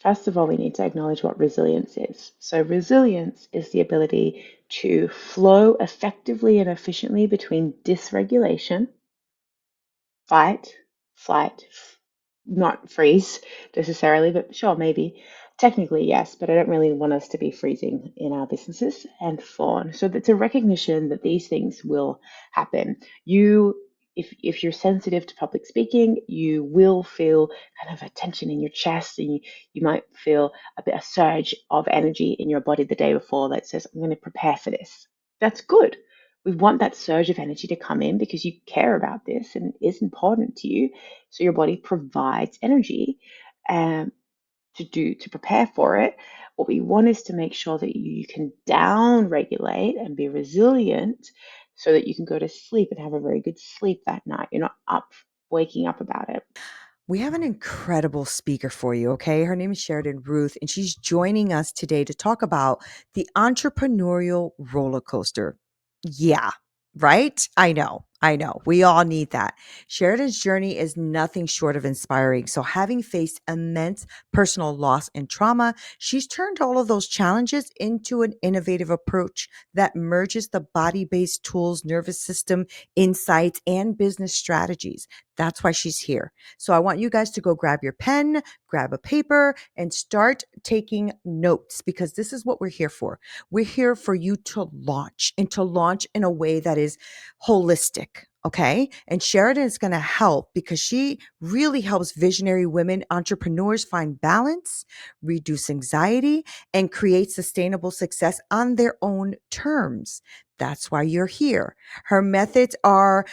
First of all, we need to acknowledge what resilience is. So, resilience is the ability to flow effectively and efficiently between dysregulation, fight, flight, not freeze necessarily, but sure, maybe. Technically, yes, but I don't really want us to be freezing in our businesses and fawn. So it's a recognition that these things will happen. If you're sensitive to public speaking, you will feel kind of a tension in your chest, and you might feel a surge of energy in your body the day before that says, I'm going to prepare for this. That's good. We want that surge of energy to come in because you care about this and it is important to you. So your body provides energy um, to prepare for it. What we want is to make sure that you can down regulate and be resilient so that you can go to sleep and have a very good sleep that night. You're not up waking up about it. We have an incredible speaker for you, okay? Her name is Sheridan Ruth, and she's joining us today to talk about the entrepreneurial roller coaster. Yeah, right? I know. I know. We all need that. Sheridan's journey is nothing short of inspiring. So, having faced immense personal loss and trauma, she's turned all of those challenges into an innovative approach that merges the body based tools, nervous system, insights, and business strategies. That's why she's here. So I want you guys to go grab your pen, grab a paper, and start taking notes because this is what we're here for. We're here for you to launch and to launch in a way that is holistic. Okay. And Sheridan is going to help because she really helps visionary women entrepreneurs find balance, reduce anxiety, and create sustainable success on their own terms. That's why you're here. Her methods are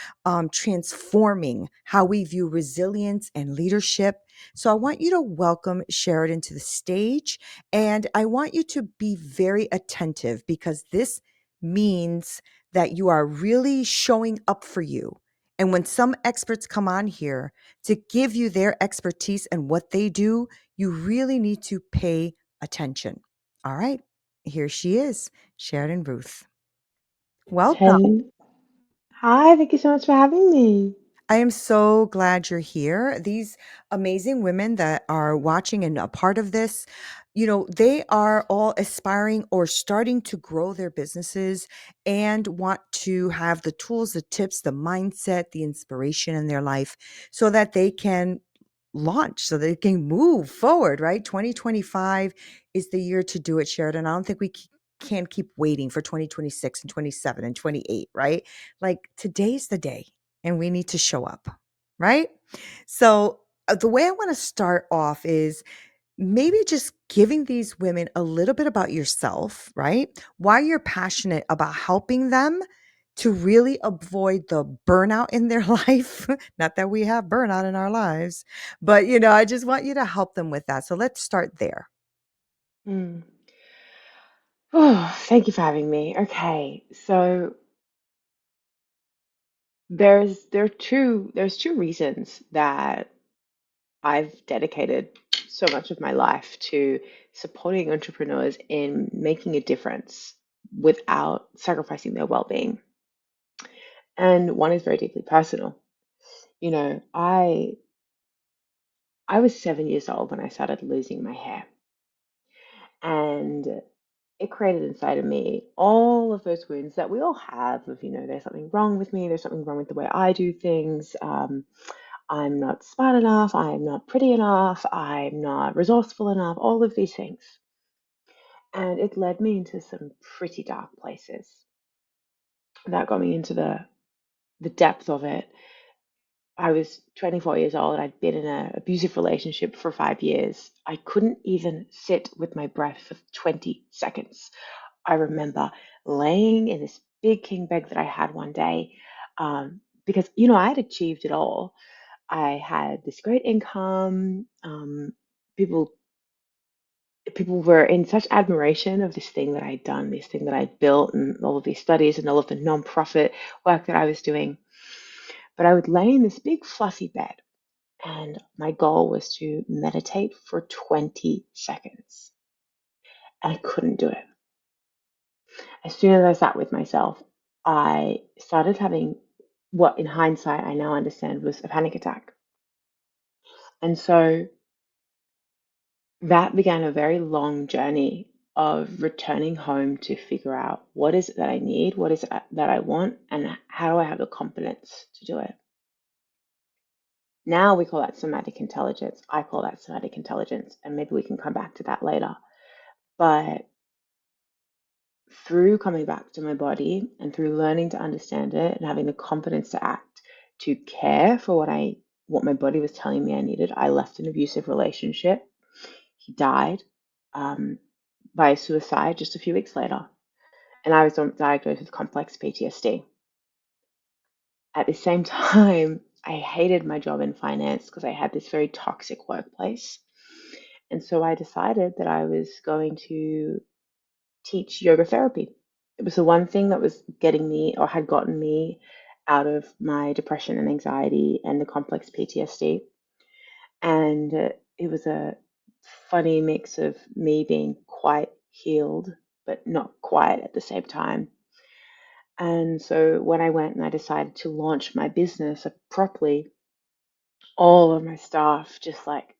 transforming how we view resilience and leadership. So I want you to welcome Sheridan to the stage, and I want you to be very attentive because this means that you are really showing up for you. And when some experts come on here to give you their expertise and what they do, you really need to pay attention. All right, here she is, Sheridan Ruth. Welcome. Ten. Hi, thank you so much for having me. I am so glad you're here. These amazing women that are watching and a part of this, they are all aspiring or starting to grow their businesses and want to have the tools, the tips, the mindset, the inspiration in their life so that they can launch, so they can move forward, right? 2025 is the year to do it, Sheridan. I don't think we can keep waiting for 2026 and 27 and 28, right? Like today's the day and we need to show up, right? So, the way I want to start off is maybe just giving these women a little bit about yourself, right? Why you're passionate about helping them to really avoid the burnout in their life. Not that we have burnout in our lives, but I just want you to help them with that. So let's start there. Mm. Oh, thank you for having me. Okay, so there's two reasons that I've dedicated so much of my life to supporting entrepreneurs in making a difference without sacrificing their well-being. And one is very deeply personal. You know, I was 7 years old when I started losing my hair, and it created inside of me all of those wounds that we all have of, there's something wrong with me, there's something wrong with the way I do things. I'm not smart enough, I'm not pretty enough, I'm not resourceful enough, all of these things. And it led me into some pretty dark places. That got me into the depth of it. I was 24 years old. I'd been in an abusive relationship for 5 years. I couldn't even sit with my breath for 20 seconds. I remember laying in this big king bed that I had one day because, I had achieved it all. I had this great income. People people were in such admiration of this thing that I'd done, this thing that I'd built, and all of these studies and all of the nonprofit work that I was doing. But I would lay in this big fluffy bed, and my goal was to meditate for 20 seconds. And I couldn't do it. As soon as I sat with myself, I started having what, in hindsight, I now understand was a panic attack. And so That began a very long journey of returning home to figure out what is it that I need, what is it that I want, and how do I have the confidence to do it. Now we call that somatic intelligence. I call that somatic intelligence, and maybe we can come back to that later. But through coming back to my body and through learning to understand it and having the confidence to act, to care for what my body was telling me I needed, I left an abusive relationship. He died um, by suicide just a few weeks later, and I was diagnosed with complex PTSD. At the same time, I hated my job in finance because I had this very toxic workplace. And so I decided that I was going to teach yoga therapy. It was the one thing that was getting me or had gotten me out of my depression and anxiety and the complex PTSD. And it was a funny mix of me being quite healed, but not quite at the same time. And so when I went and I decided to launch my business properly, all of my stuff just like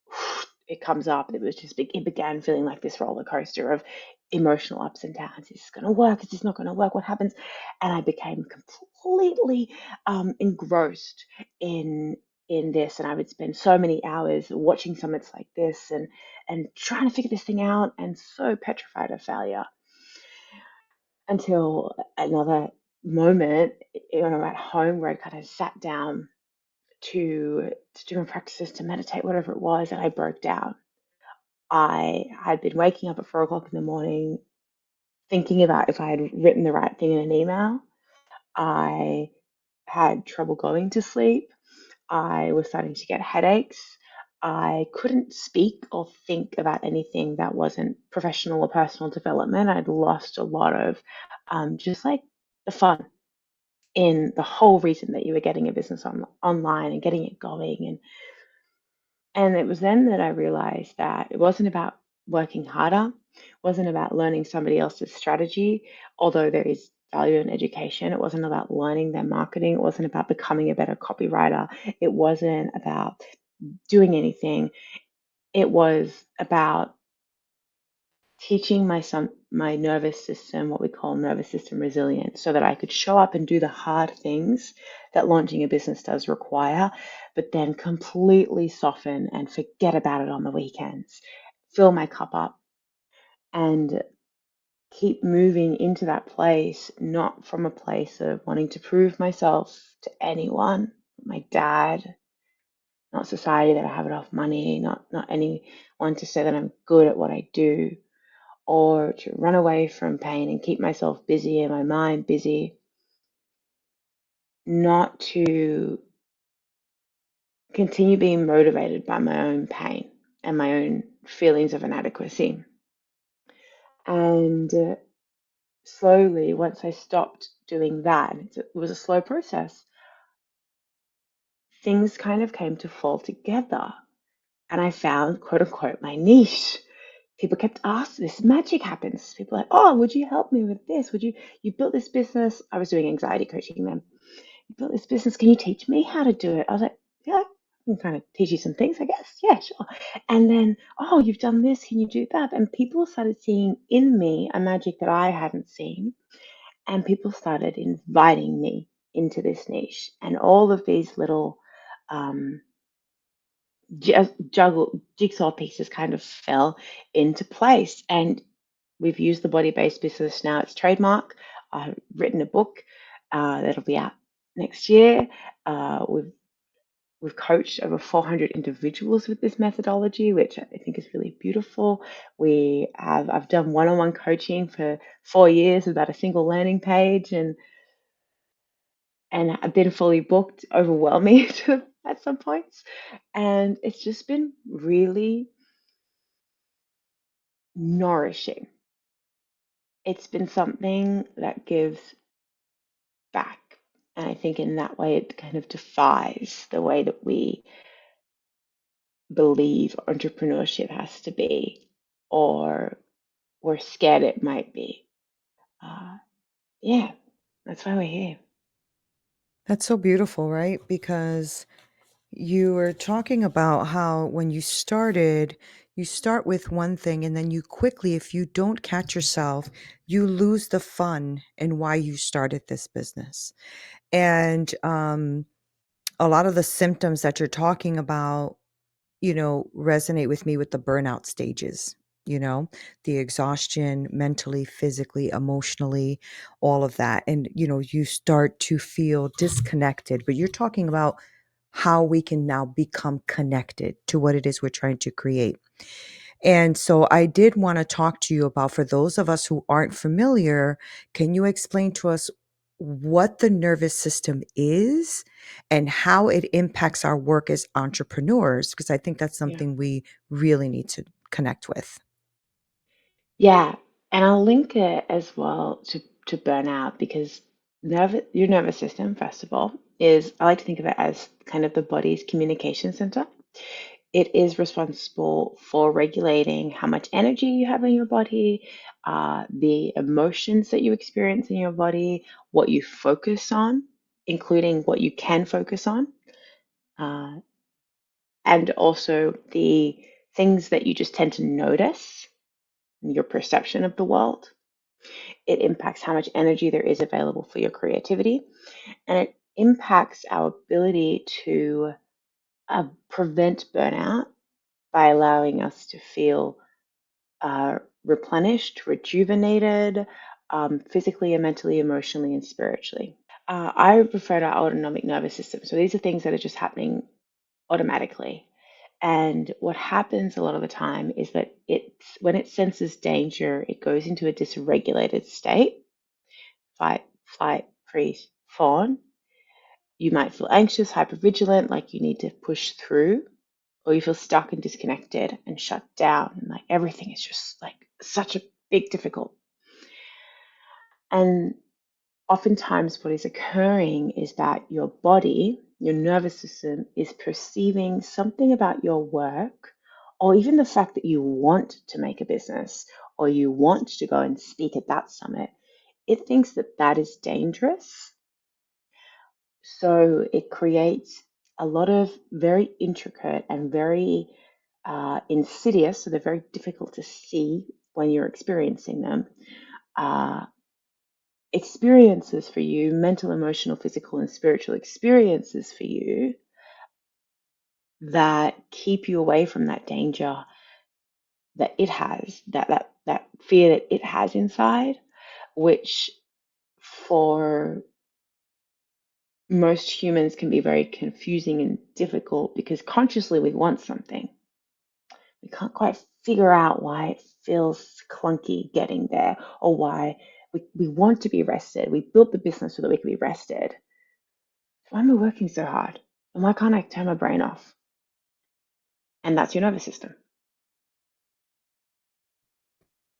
it comes up. It was just it began feeling like this roller coaster of emotional ups and downs. Is this going to work? Is this not going to work? What happens? And I became completely engrossed in this, and I would spend so many hours watching summits like this and trying to figure this thing out, and so petrified of failure until another moment, at home where I kind of sat down to do my practices, to meditate, whatever it was, and I broke down. I had been waking up at 4 o'clock in the morning thinking about if I had written the right thing in an email. I had trouble going to sleep. I was starting to get headaches. I couldn't speak or think about anything that wasn't professional or personal development. I'd lost a lot of just like the fun in the whole reason that you were getting a business online and getting it going. And it was then that I realized that it wasn't about working harder, wasn't about learning somebody else's strategy, although there is value in education. It wasn't about learning their marketing. It wasn't about becoming a better copywriter. It wasn't about doing anything. It was about teaching my nervous system what we call nervous system resilience so that I could show up and do the hard things that launching a business does require, but then completely soften and forget about it on the weekends, fill my cup up, and keep moving into that place, not from a place of wanting to prove myself to anyone, my dad, not society, that I have enough money, not anyone to say that I'm good at what I do, or to run away from pain and keep myself busy and my mind busy, not to continue being motivated by my own pain and my own feelings of inadequacy. And slowly, once I stopped doing that, it was a slow process, things kind of came to fall together. And I found, quote unquote, my niche. People kept asking, this magic happens. People are like, oh, would you help me with this? You built this business? I was doing anxiety coaching then. You built this business. Can you teach me how to do it? I was like, yeah, I can kind of teach you some things, I guess. Yeah, sure. And then, oh, you've done this. Can you do that? And people started seeing in me a magic that I hadn't seen. And people started inviting me into this niche. And all of these little um, juggle jigsaw pieces kind of fell into place. And we've used the body-based business now. It's trademark. I've written a book that'll be out next year. We've coached over 400 individuals with this methodology, which I think is really beautiful. I've done one-on-one coaching for 4 years without a single landing page, and I've been fully booked, overwhelming at some points. And it's just been really nourishing. It's been something that gives back. And I think in that way, it kind of defies the way that we believe entrepreneurship has to be, or we're scared it might be. Uh, yeah, that's why we're here. That's so beautiful, right? Because you were talking about how when you started, You start with one thing and then you quickly, if you don't catch yourself, you lose the fun in why you started this business. And a lot of the symptoms that you're talking about, resonate with me with the burnout stages, you know, the exhaustion mentally, physically, emotionally, all of that. And, you start to feel disconnected, but you're talking about how we can now become connected to what it is we're trying to create. And so I did want to talk to you about, for those of us who aren't familiar, can you explain to us what the nervous system is and how it impacts our work as entrepreneurs? Because I think that's Yeah. something we really need to connect with. Yeah, and I'll link it as well to burnout because your nervous system, first of all, is I like to think of it as kind of the body's communication center. It is responsible for regulating how much energy you have in your body, the emotions that you experience in your body, what you focus on, including what you can focus on, uh, and also the things that you just tend to notice, your perception of the world. It impacts how much energy there is available for your creativity, and it impacts our ability to prevent burnout by allowing us to feel replenished, rejuvenated, physically and mentally, emotionally, and spiritually. I refer to our autonomic nervous system. So these are things that are just happening automatically. And what happens a lot of the time is that when it senses danger, it goes into a dysregulated state, fight, flight, freeze, fawn. You might feel anxious, hypervigilant, like you need to push through, or you feel stuck and disconnected and shut down, and like everything is just like such a big difficult. And oftentimes, what is occurring is that your body, your nervous system, is perceiving something about your work, or even the fact that you want to make a business or you want to go and speak at that summit. It thinks that that is dangerous. So it creates a lot of very intricate and very insidious, so they're very difficult to see when you're experiencing them, uh, experiences for you, mental, emotional, physical, and spiritual experiences for you that keep you away from that danger that it has, that fear that it has inside, which for most humans can be very confusing and difficult because consciously we want something. We can't quite figure out why it feels clunky getting there or why we want to be rested. We built the business so that we can be rested. Why am I working so hard? And why can't I turn my brain off? And that's your nervous system.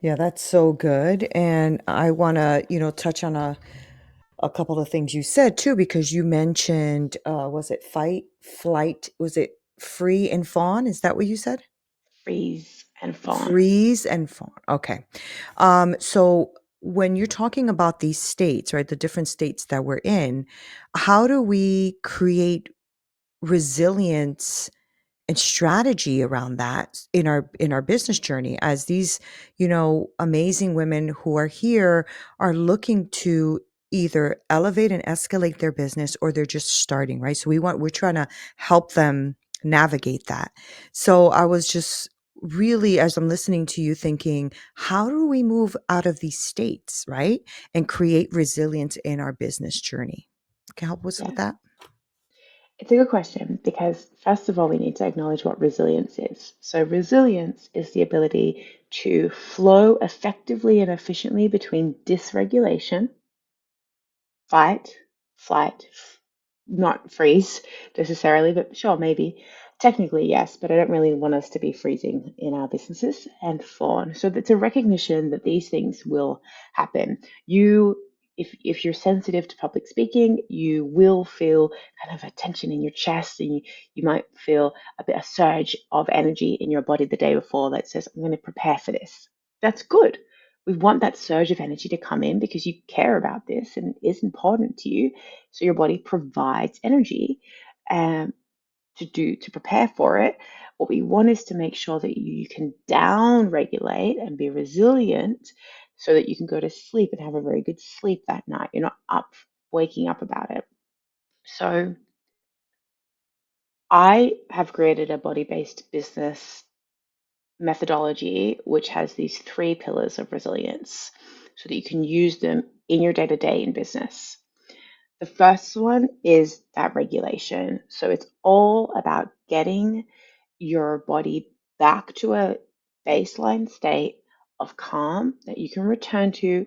Yeah, that's so good. And I want to, touch on a couple of things you said too, because you mentioned, was it fight, flight? Was it free and fawn? Is that what you said? Freeze and fawn. Freeze and fawn. Okay. So when you're talking about these states, right, the different states that we're in, how do we create resilience and strategy around that in our business journey, as these amazing women who are here are looking to either elevate and escalate their business, or they're just starting, right? So we're trying to help them navigate that. So I was just really, as I'm listening to you, thinking, how do we move out of these states, right, and create resilience in our business journey? Can you help us with Yeah, that? it's a good question because, first of all, we need to acknowledge what resilience is. So, resilience is the ability to flow effectively and efficiently between dysregulation, fight, flight, not freeze necessarily, but sure, maybe. Technically, yes, but I don't really want us to be freezing in our businesses and fawn. So it's a recognition that these things will happen. If you're sensitive to public speaking, you will feel kind of a tension in your chest, and you might feel a surge of energy in your body the day before that says, "I'm going to prepare for this." That's good. We want that surge of energy to come in because you care about this and it is important to you. So your body provides energy um, to do to prepare for it. What we want is to make sure that you can down regulate and be resilient so that you can go to sleep and have a very good sleep that night. You're not up waking up about it. So I have created a body-based business methodology which has these three pillars of resilience so that you can use them in your day-to-day in business. The first one is that regulation. So it's all about getting your body back to a baseline state of calm that you can return to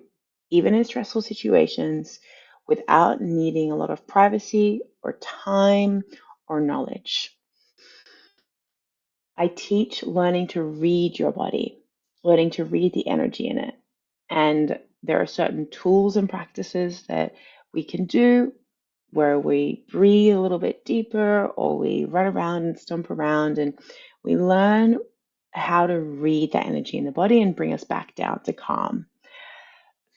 even in stressful situations without needing a lot of privacy or time or knowledge. I teach learning to read your body, learning to read the energy in it. And there are certain tools and practices that we can do where we breathe a little bit deeper or we run around and stomp around and we learn how to read that energy in the body and bring us back down to calm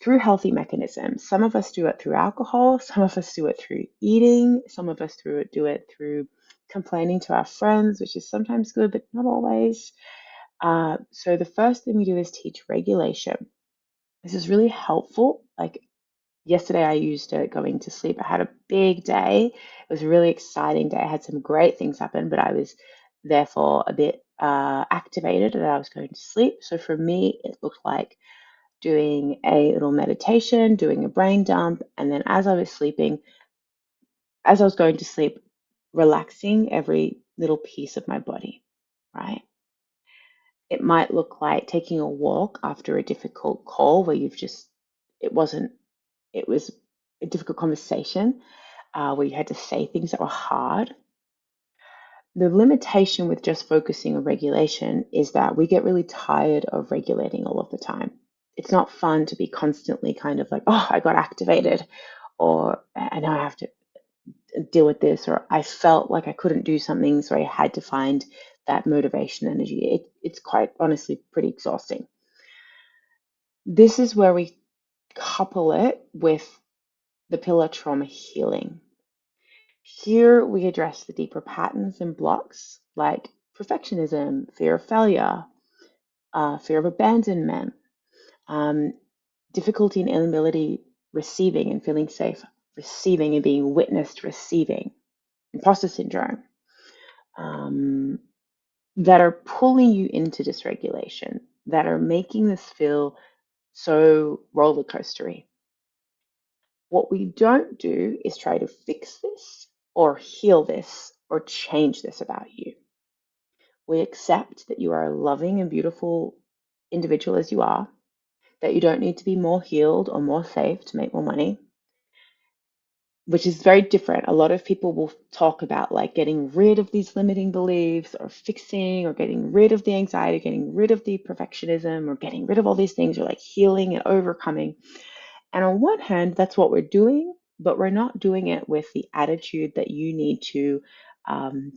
through healthy mechanisms. Some of us do it through alcohol, some of us do it through eating, some of us do it through complaining to our friends, which is sometimes good, but not always. So the first thing we do is teach regulation. This is really helpful. Like yesterday, I used it going to sleep. I had a big day. It was a really exciting day. I had some great things happen, but I was therefore a bit activated and I was going to sleep. So for me, it looked like doing a little meditation, doing a brain dump, and then as I was sleeping, as I was going to sleep, relaxing every little piece of my body, right? It might look like taking a walk after a difficult call where it wasn't, it was a difficult conversation where you had to say things that were hard. The limitation with just focusing on regulation is that we get really tired of regulating all of the time. It's not fun to be constantly kind of like, oh, I got activated, or I now I have to deal with this, or I felt like I couldn't do something, so I had to find that motivation energy. It's quite honestly pretty exhausting. This is where we couple it with the pillar trauma healing. Here we address the deeper patterns and blocks like perfectionism, fear of failure, fear of abandonment, um, difficulty and inability receiving and feeling safe receiving and being witnessed receiving, imposter syndrome, um, that are pulling you into dysregulation, that are making this feel so roller coastery. What we don't do is try to fix this or heal this or change this about you. We accept that you are a loving and beautiful individual as you are, that you don't need to be more healed or more safe to make more money, which is very different. A lot of people will talk about like getting rid of these limiting beliefs or fixing or getting rid of the anxiety, getting rid of the perfectionism or getting rid of all these things or like healing and overcoming. And on one hand, that's what we're doing, but we're not doing it with the attitude that you need to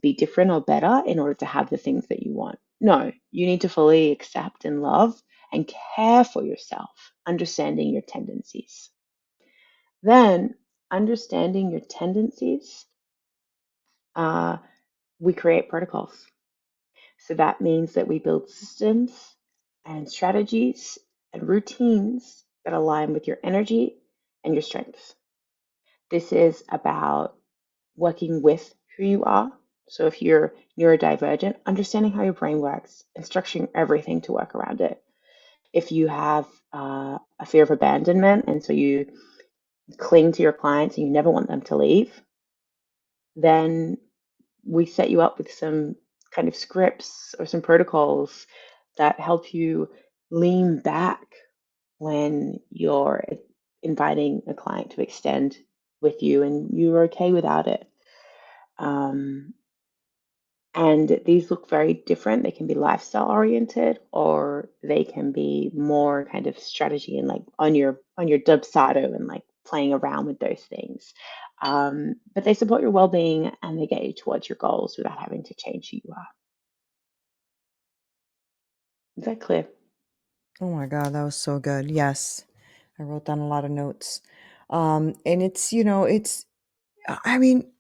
be different or better in order to have the things that you want. No, you need to fully accept and love and care for yourself, understanding your tendencies. Then, understanding your tendencies, uh, we create protocols. So that means that we build systems and strategies and routines that align with your energy and your strengths. This is about working with who you are. So if you're neurodivergent, understanding how your brain works and structuring everything to work around it. If you have a fear of abandonment and so you cling to your clients and you never want them to leave, then we set you up with some kind of scripts or some protocols that help you lean back when you're inviting a client to extend with you and you're okay without it. Um, and these look very different. They can be lifestyle oriented or they can be more kind of strategy and like on your dubsado and like playing around with those things. But they support your well-being and they get you towards your goals without having to change who you are. Is that clear? Oh my God, that was so good. Yes. I wrote down a lot of notes. And it's, I mean,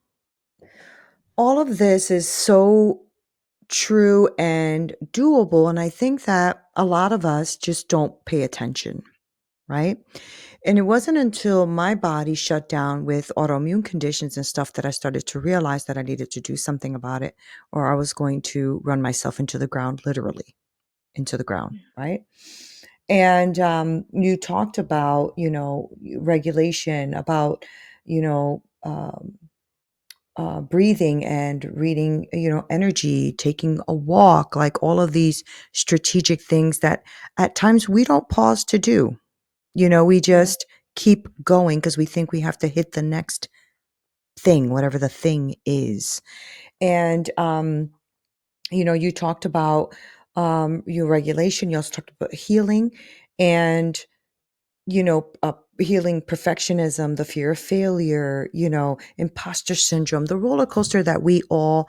All of this is so true and doable. And I think that a lot of us just don't pay attention, right? And it wasn't until my body shut down with autoimmune conditions and stuff that I started to realize that I needed to do something about it, or I was going to run myself into the ground, literally into the ground, right? And you talked about, regulation, about, you know, um, breathing and reading, energy, taking a walk, like all of these strategic things that at times we don't pause to do. We Yeah, just keep going because we think we have to hit the next thing, whatever the thing is. And, you talked about your regulation. You also talked about healing and, healing perfectionism, the fear of failure, imposter syndrome, the roller coaster that we all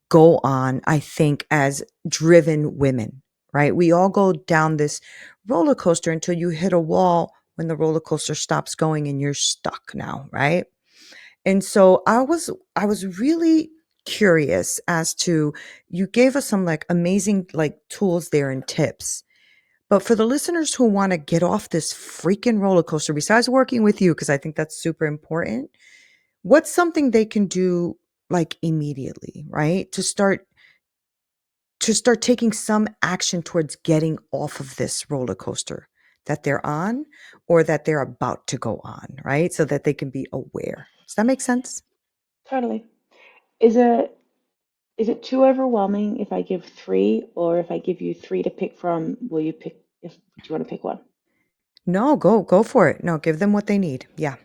go on, I think, as driven women, right? We all go down this roller coaster until you hit a wall when the roller coaster stops going and you're stuck now, right? And so I was really curious as to you gave us some like amazing like tools there and tips. But for the listeners who want to get off this freaking roller coaster, besides working with you, because I think that's super important, what's something they can do like immediately, right? To start taking some action towards getting off of this roller coaster that they're on or that they're about to go on, right? So that they can be aware. Does that make sense? totally. Is it is it too overwhelming if I give three, or if I give you three to pick from, will you pick if do you want to pick one? No, go for it. No, give them what they need. Yeah.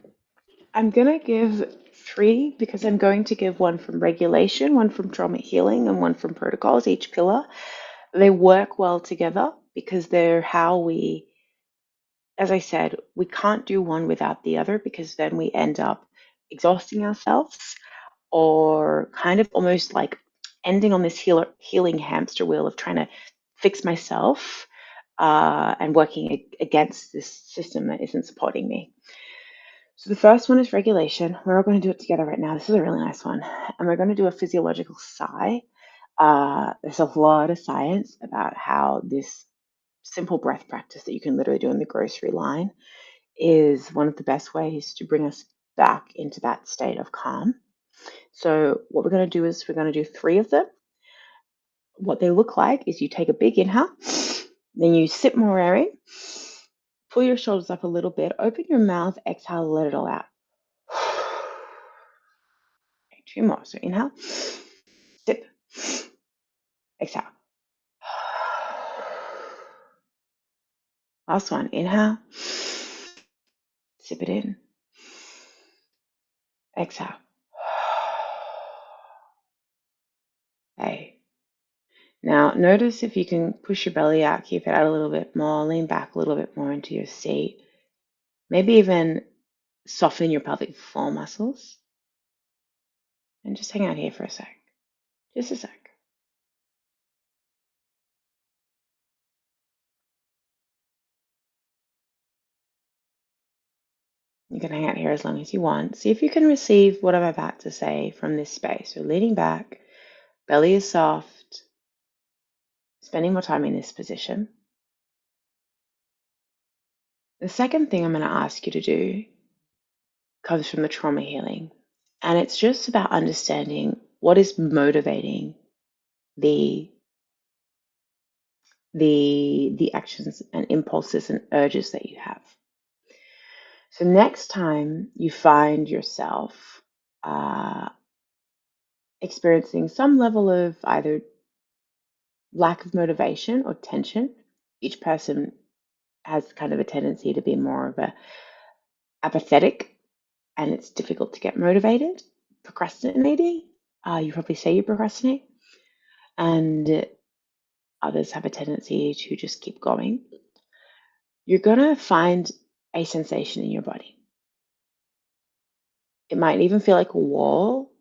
I'm gonna give three because I'm going to give one from regulation, one from trauma healing, and one from protocols, each pillar. They work well together because they're how we, as I said, we can't do one without the other because then we end up exhausting ourselves or kind of almost like ending on this healing hamster wheel of trying to fix myself and working against this system that isn't supporting me. So the first one is regulation. We're all going to do it together right now. This is a really nice one. And we're going to do a physiological sigh. There's a lot of science about how this simple breath practice that you can literally do in the grocery line is one of the best ways to bring us back into that state of calm. So what we're going to do is we're going to do three of them. What they look like is you take a big inhale, then you sip more air in, pull your shoulders up a little bit, open your mouth, exhale, let it all out. Two more. So inhale, sip, exhale. Last one. Inhale, sip it in, exhale. Hey. Now, notice if you can push your belly out, keep it out a little bit more, lean back a little bit more into your seat. Maybe even soften your pelvic floor muscles. And just hang out here for a sec. Just a sec. You can hang out here as long as you want. See if you can receive what I'm about to say from this space. So leaning back, belly is soft, spending more time in this position. The second thing I'm going to ask you to do comes from the trauma healing. And it's just about understanding what is motivating the the actions and impulses and urges that you have. So next time you find yourself experiencing some level of either lack of motivation or tension, each person has kind of a tendency to be more of a apathetic, and it's difficult to get motivated. Procrastinating, you probably say you procrastinate, and others have a tendency to just keep going. You're gonna find a sensation in your body. It might even feel like a wall,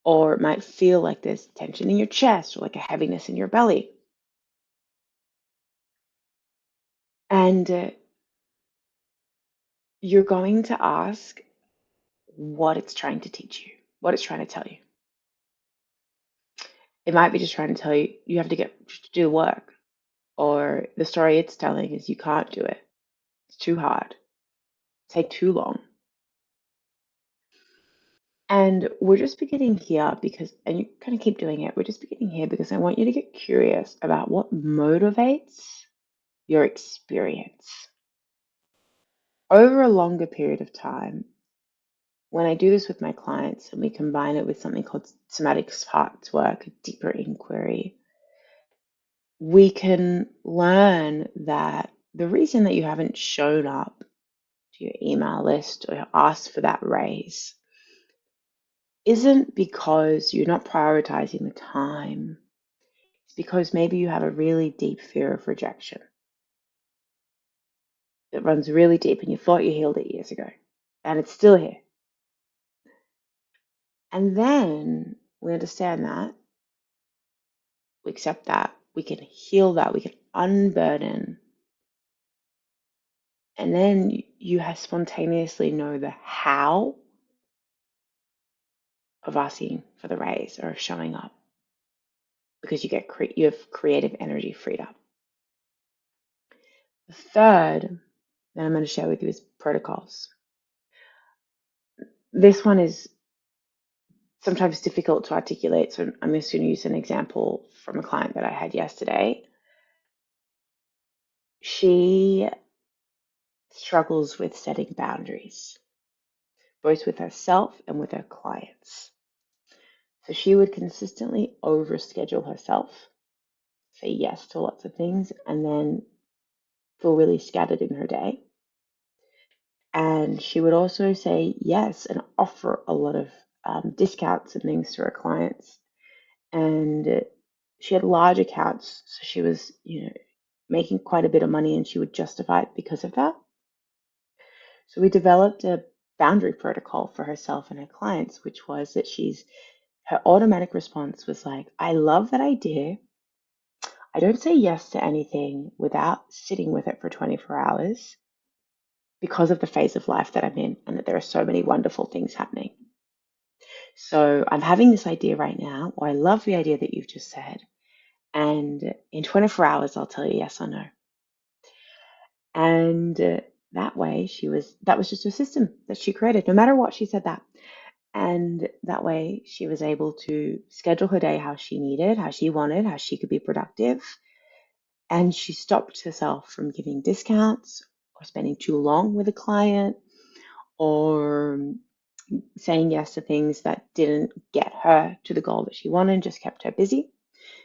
or it might feel like there's tension in your chest or like a heaviness in your belly. And you're going to ask what it's trying to teach you, what it's trying to tell you. It might be just trying to tell you you have to get to do the work, or the story it's telling is you can't do it. It's too hard. Take too long. And we're just beginning here because, and you kind of keep doing it, we're just beginning here because I want you to get curious about what motivates your experience. Over a longer period of time, when I do this with my clients and we combine it with something called somatic parts work, a deeper inquiry, we can learn that the reason that you haven't shown up to your email list or asked for that raise isn't because you're not prioritizing the time. It's because maybe you have a really deep fear of rejection that runs really deep and you thought you healed it years ago and it's still here. And then we understand that, we accept that, we can heal that, we can unburden. And then you have spontaneously know the how of asking for the raise or of showing up because you have creative energy freed up. The third that I'm going to share with you is protocols. This one is sometimes difficult to articulate, so I'm just going to use an example from a client that I had yesterday. She struggles with setting boundaries, both with herself and with her clients. So she would consistently overschedule herself, say yes to lots of things, and then feel really scattered in her day. And she would also say yes and offer a lot of discounts and things to her clients. And she had large accounts, so she was, making quite a bit of money, and she would justify it because of that. So we developed a boundary protocol for herself and her clients, which was that her automatic response was like, I love that idea. I don't say yes to anything without sitting with it for 24 hours because of the phase of life that I'm in and that there are so many wonderful things happening. So I'm having this idea right now, or I love the idea that you've just said. And in 24 hours, I'll tell you yes or no. And that was just a system that she created. No matter what, she said that. And that way she was able to schedule her day how she needed, how she wanted, how she could be productive. And she stopped herself from giving discounts or spending too long with a client or saying yes to things that didn't get her to the goal that she wanted, just kept her busy.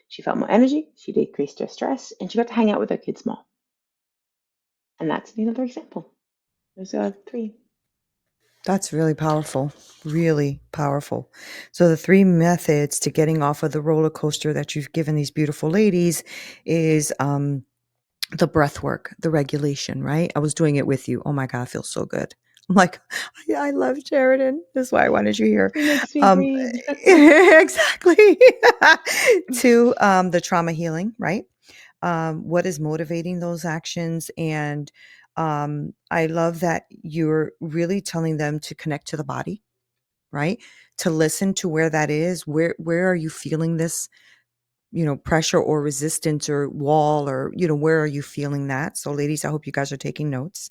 She felt more energy, she decreased her stress, and she got to hang out with her kids more. And that's another example. Those are three. That's really powerful, really powerful. So the three methods to getting off of the roller coaster that you've given these beautiful ladies is the breath work, the regulation, right? I was doing it with you. Oh my God, it feels so good. I'm like, I love Sheridan. That's why I wanted you here. He makes me Um, breathe. exactly. To the trauma healing, right? What is motivating those actions? And I love that you're really telling them to connect to the body, right? To listen to where that is. Where are you feeling this? Pressure or resistance or wall or, where are you feeling that? So ladies, I hope you guys are taking notes.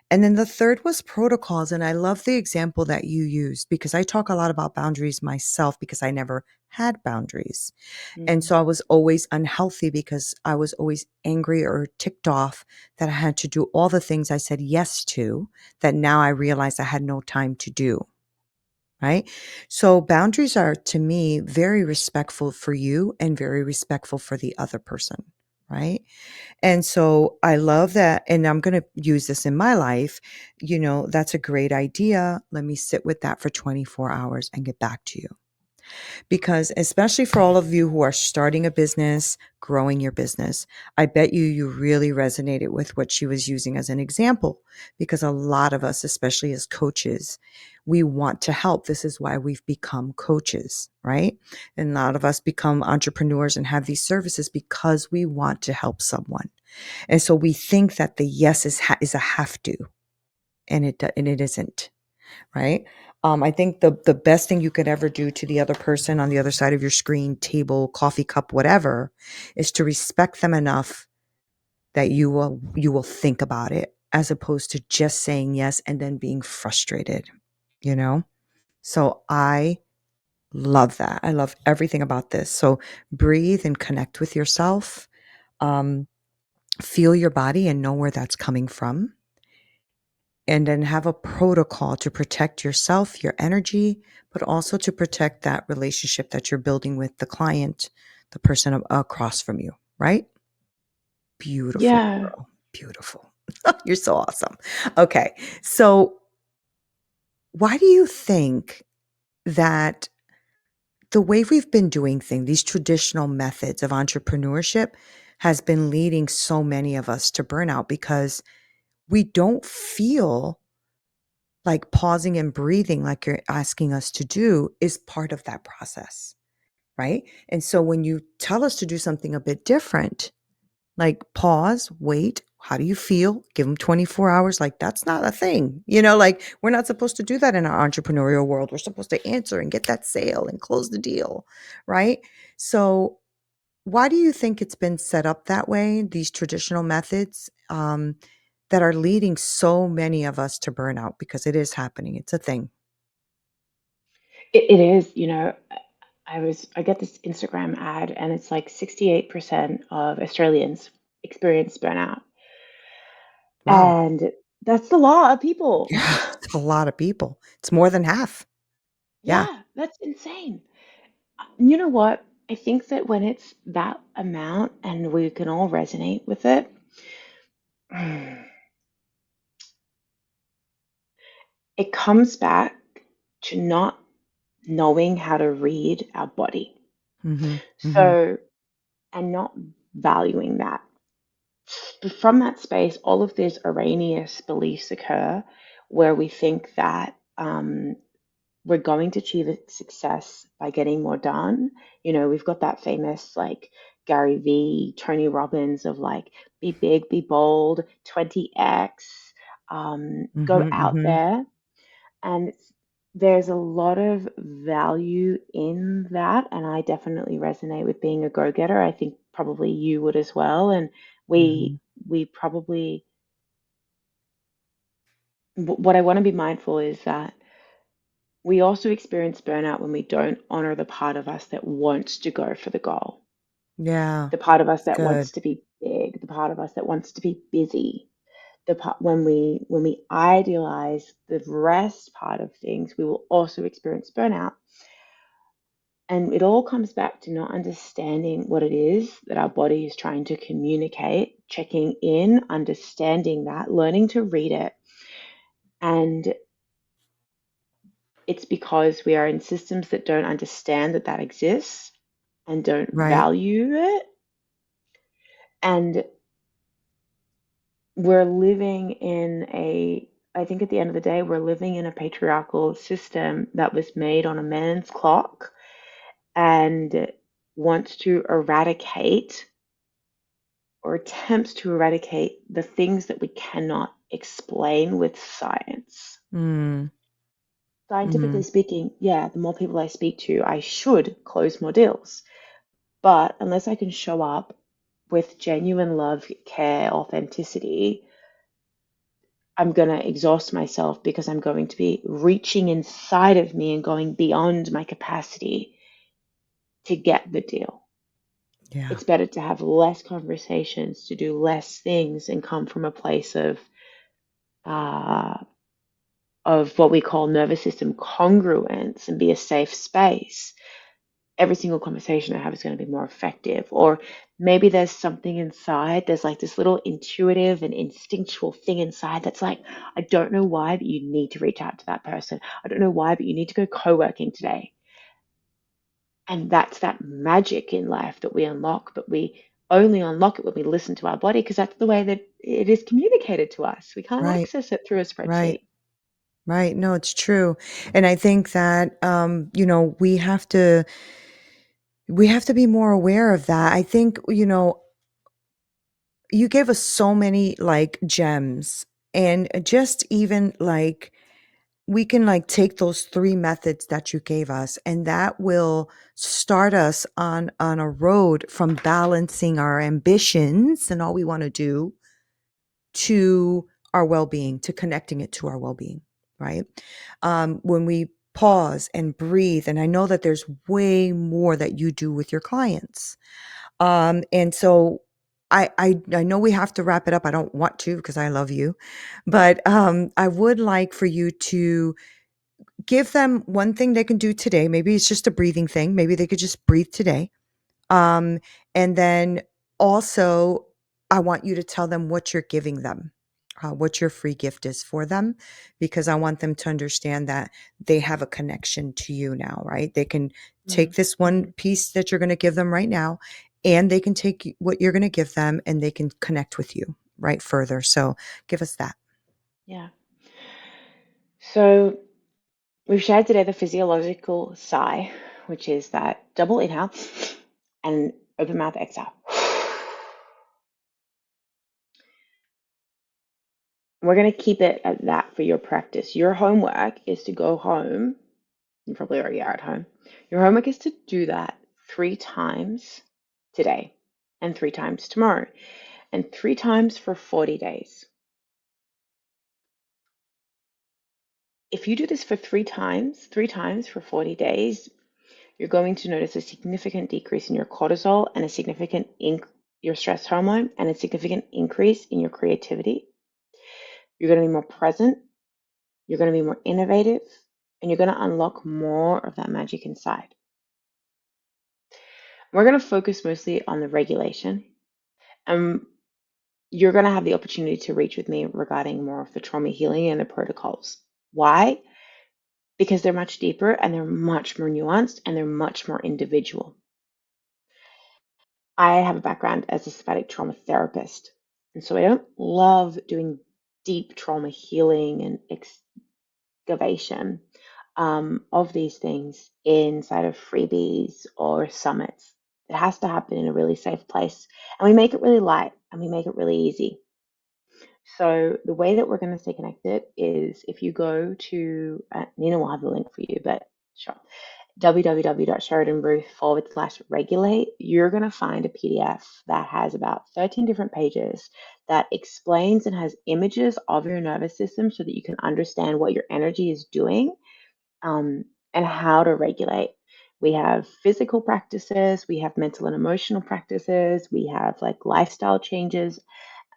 And then the third was protocols. And I love the example that you used because I talk a lot about boundaries myself because I never had boundaries. And Mm. so I was always unhealthy because I was always angry or ticked off that I had to do all the things I said yes to that now I realize I had no time to do. Right. So boundaries are to me very respectful for you and very respectful for the other person. Right. And so I love that. And I'm going to use this in my life. That's a great idea. Let me sit with that for 24 hours and get back to you. Because especially for all of you who are starting a business, growing your business, I bet you really resonated with what she was using as an example because a lot of us, especially as coaches, we want to help. This is why we've become coaches, right? And a lot of us become entrepreneurs and have these services because we want to help someone. And so we think that the yes is a have to, and it isn't, right? I think the best thing you could ever do to the other person on the other side of your screen, table, coffee cup, whatever, is to respect them enough that you will think about it, as opposed to just saying yes and then being frustrated, you know? So I love that. I love everything about this. So breathe and connect with yourself. Um, feel your body and know where that's coming from. And then have a protocol to protect yourself, your energy, but also to protect that relationship that you're building with the client, the person across from you, right? Beautiful, Yeah. girl. Beautiful. You're so awesome. Okay. So, why do you think that the way we've been doing things, these traditional methods of entrepreneurship, has been leading so many of us to burnout? Because we don't feel like pausing and breathing, like you're asking us to do, is part of that process, right? And so when you tell us to do something a bit different, like pause, wait, how do you feel? Give them 24 hours. Like, that's not a thing. Like, we're not supposed to do that in our entrepreneurial world. We're supposed to answer and get that sale and close the deal, right? So, why do you think it's been set up that way, these traditional methods that are leading so many of us to burnout? Because it is happening, it's a thing. It is, I get this Instagram ad and it's like 68% of Australians experience burnout. Wow. And that's a lot of people. Yeah, it's a lot of people. It's more than half. Yeah. Yeah, that's insane. You know what? I think that when it's that amount and we can all resonate with it, it comes back to not knowing how to read our body. Mhm. Mhm. So, and not valuing that. From that space, all of these erroneous beliefs occur where we think that we're going to achieve success by getting more done. We've got that famous like Gary V, Tony Robbins of like, be big, be bold, 20x, go Mhm. out Mhm. there. And there's a lot of value in that. And I definitely resonate with being a go getter. I think probably you would as well. And we, Mhm. we probably, what I want to be mindful is that we also experience burnout when we don't honor the part of us that wants to go for the goal, Yeah. the part of us that Good. wants to be big, the part of us that wants to be busy. The part when we idealize the rest part of things, we will also experience burnout. And it all comes back to not understanding what it is that our body is trying to communicate, checking in, understanding that, learning to read it. And it's because we are in systems that don't understand that that exists and don't Right. value it. And we're living in I think at the end of the day, we're living in a patriarchal system that was made on a man's clock and wants to eradicate or attempts to eradicate the things that we cannot explain with science. Mm. Scientifically Mhm. speaking, yeah, the more people I speak to, I should close more deals. But unless I can show up with genuine love, care, authenticity, I'm going to exhaust myself because I'm going to be reaching inside of me and going beyond my capacity to get the deal. Yeah. It's better to have less conversations, to do less things, and come from a place uh, of what we call nervous system congruence and be a safe space. Every single conversation I have is going to be more effective. Or maybe there's something inside, there's like this little intuitive and instinctual thing inside that's like, I don't know why, but you need to reach out to that person. I don't know why, but you need to go co working today. And that's that magic in life that we unlock, but we only unlock it when we listen to our body because that's the way that it is communicated to us. We can't Right. access it through a Right. spreadsheet. Right. No, it's true. And I think that we have to be more aware of that. I think, you gave us so many like gems, and just even like we can like take those 3 methods that you gave us, and that will start us on a road from balancing our ambitions and all we want to do to our well-being, to connecting it to our well-being, right? When we pause and breathe, and I know that there's way more that you do with your clients. And so I know we have to wrap it up. I don't want to because I love you, but I would like for you to give them one thing they can do today. Maybe it's just a breathing thing. Maybe they could just breathe today. Um, and then also, I want you to tell them what you're giving them, what your free gift is for them, because I want them to understand that they have a connection to you now, right? They can take this one Mm-hmm. piece that you're going to give them right now, and they can take what you're going to give them and they can connect with you right further. So give us that. Yeah. So we've shared today the physiological sigh, which is that double inhale and open mouth exhale. We're going to keep it at that for your practice. Your homework is to go home. You probably already are at home. Your homework is to do that 3 times today and 3 times tomorrow and 3 times for 40 days. If you do this for 3 times for 40 days, you're going to notice a significant decrease in your cortisol and a significant your stress hormone and a significant increase in your creativity. You're going to be more present, you're going to be more innovative, and you're going to unlock more of that magic inside. We're going to focus mostly on the regulation. And you're going to have the opportunity to reach with me regarding more of the trauma healing and the protocols. Why? Because they're much deeper and they're much more nuanced and they're much more individual. I have a background as a somatic trauma therapist. And so I don't love doing deep trauma healing and excavation of these things inside of freebies or summits. It has to happen in a really safe place. And we make it really light and we make it really easy. So the way that we're going to stay connected is if you go to, Neena will have the link for you, but sure, www.sheridanruth/regulate, you're going to find a PDF that has about 13 different pages that explains and has images of your nervous system so that you can understand what your energy is doing, and how to regulate. We have physical practices, we have mental and emotional practices, we have like lifestyle changes,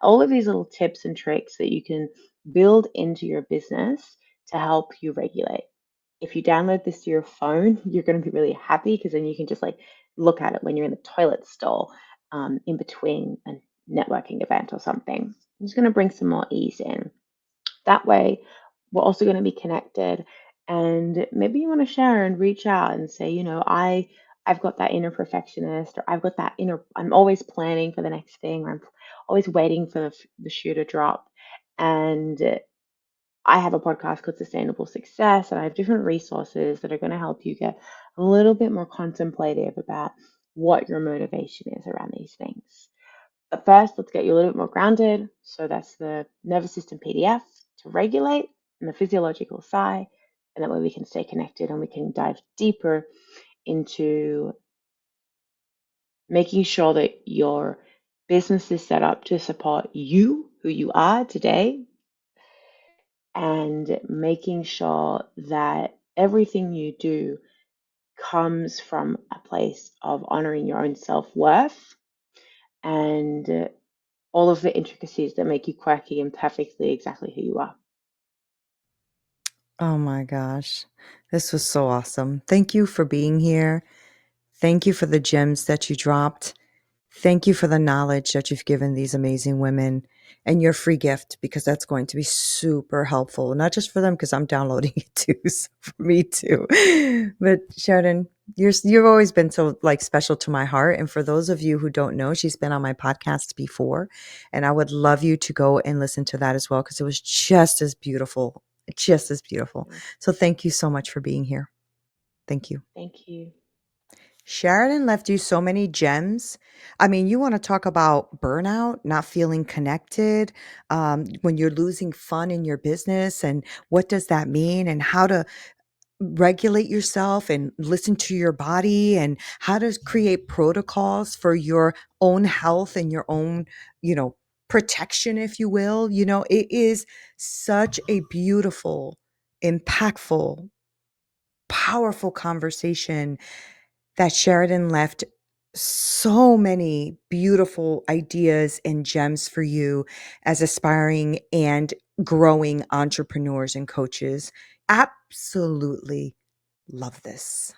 all of these little tips and tricks that you can build into your business to help you regulate. If you download this to your phone, you're going to be really happy because then you can just like look at it when you're in the toilet stall, in between a networking event or something. I'm just going to bring some more ease in. That way, we're also going to be connected. And maybe you want to share and reach out and say, I've got that inner perfectionist, or I've got that inner, I'm always planning for the next thing, or I'm always waiting for the shoe to drop. And I have a podcast called Sustainable Success, and I have different resources that are going to help you get a little bit more contemplative about what your motivation is around these things. But first, let's get you a little bit more grounded. So that's the nervous system PDF to regulate and the physiological sigh. And that way we can stay connected and we can dive deeper into making sure that your business is set up to support you, who you are today, and making sure that everything you do comes from a place of honoring your own self worth and all of the intricacies that make you quirky and perfectly exactly who you are. Oh my gosh. This was so awesome. Thank you for being here. Thank you for the gems that you dropped. Thank you for the knowledge that you've given these amazing women and your free gift, because that's going to be super helpful, not just for them, because I'm downloading it too, so for me too. But Sheridan, you've always been so like special to my heart. And for those of you who don't know, she's been on my podcast before, and I would love you to go and listen to that as well, because it was just as beautiful, just as beautiful. So thank you so much for being here. Thank you. Thank you. Sheridan left you so many gems. I mean, you want to talk about burnout, not feeling connected, when you're losing fun in your business, and what does that mean, and how to regulate yourself and listen to your body, and how to create protocols for your own health and your own, you know, protection, if you will. It is such a beautiful, impactful, powerful conversation that Sheridan left so many beautiful ideas and gems for you as aspiring and growing entrepreneurs and coaches. Absolutely love this.